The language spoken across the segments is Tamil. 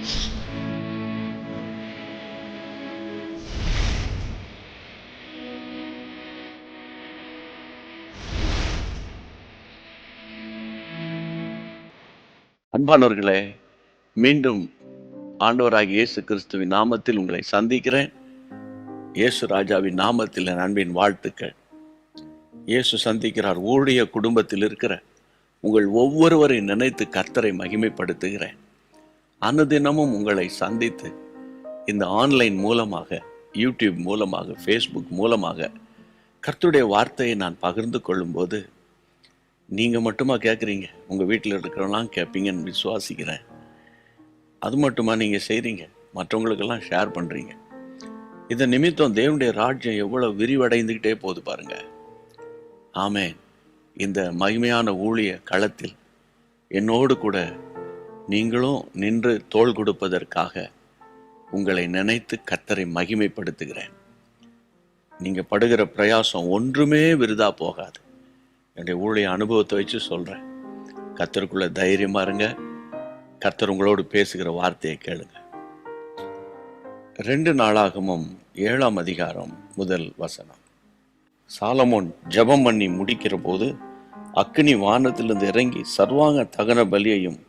அன்பானவர்களே, மீண்டும் ஆண்டவராகிய இயேசு கிறிஸ்துவின் நாமத்தில் உங்களை சந்திக்கிறேன். இயேசு ராஜாவின் நாமத்தில் என் அன்பின் வாழ்த்துக்கள். இயேசு சந்திக்கிறார் ஊழிய குடும்பத்தில் இருக்கிற உங்கள் ஒவ்வொருவரை நினைத்து கர்த்தரை மகிமைப்படுத்துகிறேன். அனுதினமும் உங்களை சந்தித்து இந்த ஆன்லைன் மூலமாக, யூடியூப் மூலமாக, ஃபேஸ்புக் மூலமாக கர்த்தருடைய வார்த்தையை நான் பகிர்ந்து கொள்ளும்போது நீங்கள் மட்டுமா கேட்குறீங்க, உங்கள் வீட்டில் இருக்கிறவங்களாம் கேட்பீங்கன்னு விசுவாசிக்கிறேன். அது மட்டுமா நீங்கள் செய்கிறீங்க, மற்றவங்களுக்கெல்லாம் ஷேர் பண்ணுறீங்க. இதன் நிமித்தம் தேவனுடைய ராஜ்யம் எவ்வளோ விரிவடைந்துக்கிட்டே போகுது பாருங்க. ஆமென். இந்த மகிமையான ஊழிய களத்தில் என்னோடு கூட நீங்களும் நின்று தோள் கொடுப்பதற்காக உங்களை நினைத்து கர்த்தரை மகிமைப்படுத்துகிறேன். நீங்கள் படுகிற பிரயாசம் ஒன்றுமே விருதா போகாது. என்னுடைய ஊழிய அனுபவத்தை வச்சு சொல்கிறேன். கர்த்தருக்குள்ள தைரியமாக இருங்க. கர்த்தர் உங்களோடு பேசுகிற வார்த்தையை கேளுங்க. 2 நாளாகமம் 7ஆம் அதிகாரம் 1 வசனம். சாலமோன் ஜெபம் பண்ணி முடிக்கிற போது அக்கினி வானத்திலிருந்து இறங்கி சர்வாங்க தகன பலியையும்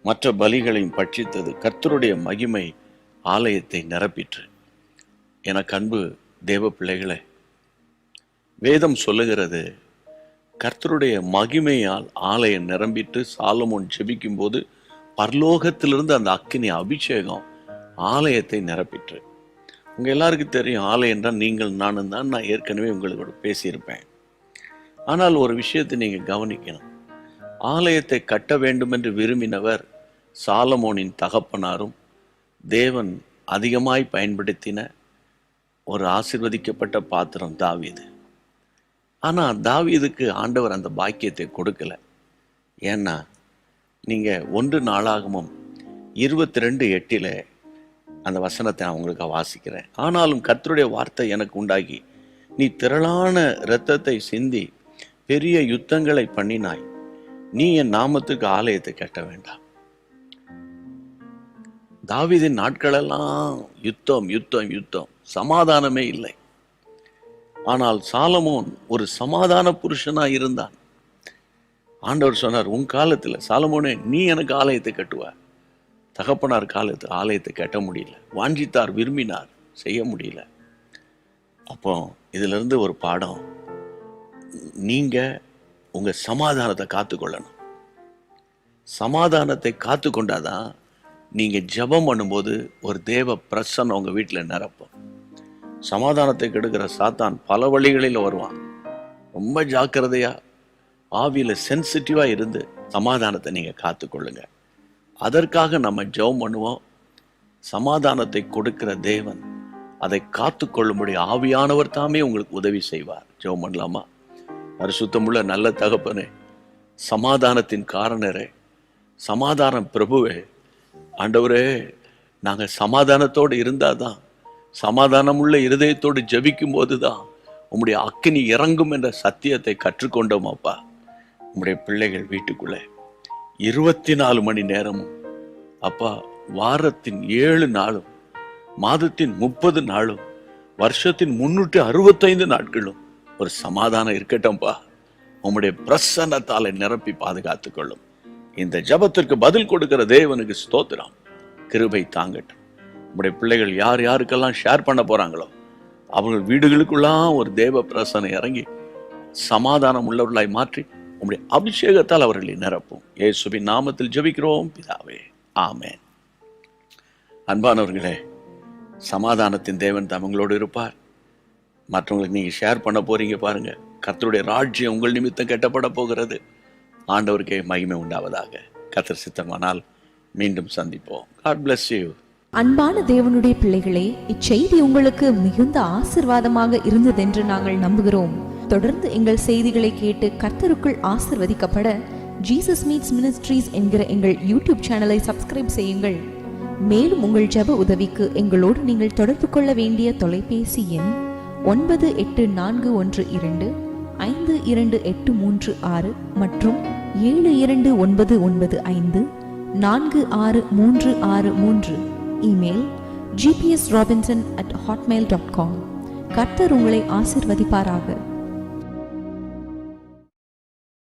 மற்ற பலிகளையும் பட்சித்தது. கர்த்தருடைய மகிமை ஆலயத்தை நிரப்பிற்று. எனக்கு அன்பு தேவ பிள்ளைகளே, வேதம் சொல்லுகிறது, கர்த்தருடைய மகிமையால் ஆலயம் நிரம்பிட்டு சாலமோன் ஜெபிக்கும் போது பரலோகத்திலிருந்து அந்த அக்கினி அபிஷேகம் ஆலயத்தை நிரப்பிற்று. உங்கள் எல்லாருக்கும் தெரியும், ஆலயம் என்றால் நீங்கள் நானும் தான். நான் ஏற்கனவே உங்களோட பேசியிருப்பேன். ஆனால் ஒரு விஷயத்தை நீங்கள் கவனிக்கணும். ஆலயத்தை கட்ட வேண்டும் என்று விரும்பினவர் சாலமோனின் தகப்பனாரும் தேவன் அதிகமாய் பயன்படுத்தின ஒரு ஆசீர்வதிக்கப்பட்ட பாத்திரம் தாவீது. ஆனால் தாவீதுக்கு ஆண்டவர் அந்த பாக்கியத்தை கொடுக்கல. ஏன்னா நீங்கள் 1 நாளாகமம் 22:8 அந்த வசனத்தை நான் உங்களுக்கு வாசிக்கிறேன். ஆனாலும் கர்த்தருடைய வார்த்தை எனக்கு உண்டாகி, நீ திரளான இரத்தத்தை சிந்தி பெரிய யுத்தங்களை பண்ணினாய். நீ என் நாமத்துக்கு ஆலயத்தை கட்ட வேண்டாம். தாவீதின் நாட்களெல்லாம் யுத்தம் யுத்தம் யுத்தம், சமாதானமே இல்லை. ஆனால் சாலமோன் ஒரு சமாதான புருஷனாக இருந்தான். ஆண்டவர் சொன்னார், உன் காலத்தில் சாலமோனே நீ எனக்கு ஆலயத்தை கட்டுவ. தகப்பனார் காலத்தில் ஆலயத்தை கட்ட முடியல, வாஞ்சித்தார், விரும்பினார், செய்ய முடியல. அப்போ இதிலிருந்து ஒரு பாடம், நீங்கள் உங்கள் சமாதானத்தை காத்துக்கொள்ளணும். சமாதானத்தை காத்து கொண்டாதான் நீங்கள் ஜெபம் பண்ணும்போது ஒரு தேவ பிரசன்னம் உங்கள் வீட்டில் நிரப்பும். சமாதானத்தை கெடுக்கிற சாத்தான் பல வழிகளில் வருவான். ரொம்ப ஜாக்கிரதையா, ஆவியில் சென்சிட்டிவாக இருந்து சமாதானத்தை நீங்கள் காத்துக்கொள்ளுங்க. அதற்காக நம்ம ஜெபம் பண்ணுவோம். சமாதானத்தை கொடுக்கிற தேவன் அதை காத்துக்கொள்ளும்படி ஆவியானவர் தாமே உங்களுக்கு உதவி செய்வார். ஜெபம் பண்ணலாமா? பரிசுத்தமுள்ள நல்ல தகப்பனே, சமாதானத்தின் காரணரே, சமாதானம் பிரபுவே, ஆண்டவரே, நாங்கள் சமாதானத்தோடு இருந்தாதான், சமாதானம் உள்ள இருதயத்தோடு ஜெபிக்கும் போதுதான் உம்முடைய அக்கினி இறங்கும் என்ற சத்தியத்தை கற்றுக்கொண்டோம். அப்பா, உம்முடைய பிள்ளைகள் வீட்டுக்குள்ளே 24 மணி நேரமும், அப்பா, வாரத்தின் 7 நாளும், மாதத்தின் 30 நாளும், வருஷத்தின் 365 நாட்களும் ஒரு சமாதானம் இருக்கட்டும்பா. உம்முடைய பிரசன்னத்தாலை நிரப்பி பாதுகாத்துக் கொள்ளும். இந்த ஜபத்திற்கு பதில் கொடுக்கிற தேவனுக்கு ஸ்தோத்திரம். கிருபை தாங்கட்டும். உங்களுடைய பிள்ளைகள் யார் யாருக்கெல்லாம் ஷேர் பண்ண போறாங்களோ அவர்கள் வீடுகளுக்குள்ளாம் ஒரு தேவ பிரசனை இறங்கி சமாதானம் உள்ளவர்களாய் மாற்றி உங்களுடைய அபிஷேகத்தால் அவர்களை நிரப்பும். இயேசுவின் நாமத்தில் ஜெபிக்கிறோம் பிதாவே, ஆமென். அன்பானவர்களே, சமாதானத்தின் தேவன் தமங்களோடு இருப்பார். மற்றவங்களுக்கு நீங்க ஷேர் பண்ண போறீங்க பாருங்க. கர்த்தருடைய ராஜ்யம் உங்கள் நிமித்தம் கட்டப்பட போகிறது. ஆண்டவருக்கே மகிமை உண்டாவதாக. கர்த்தர் சித்தமானால் மீண்டும் சந்திப்போம். God bless you. அன்பான தேவனுடைய பிள்ளைகளே, இச்செய்தி உங்களுக்கு மிகுந்த ஆசீர்வாதமாக இருந்ததென்று நாங்கள் நம்புகிறோம். தொடர்ந்து எங்கள் செய்திகளை கேட்டு கர்த்தருக்குள் ஆசீர்வதிக்கப்பட ஜீசஸ் மீட்ஸ் மினிஸ்ட்ரீஸ் என்கிற எங்கள் யூடியூப் சேனலை சப்ஸ்கிரைப் செய்யுங்கள். மேலும் உங்கள் ஜெப உதவிக்கு எங்களோடு நீங்கள் தொடர்பு கொள்ள வேண்டிய தொலைபேசி எண் 9841252836 மற்றும் 72995 4633. Email gpsrobinson@hotmail.com. கர்த்தர் உங்களை ஆசீர்வதிப்பாராக.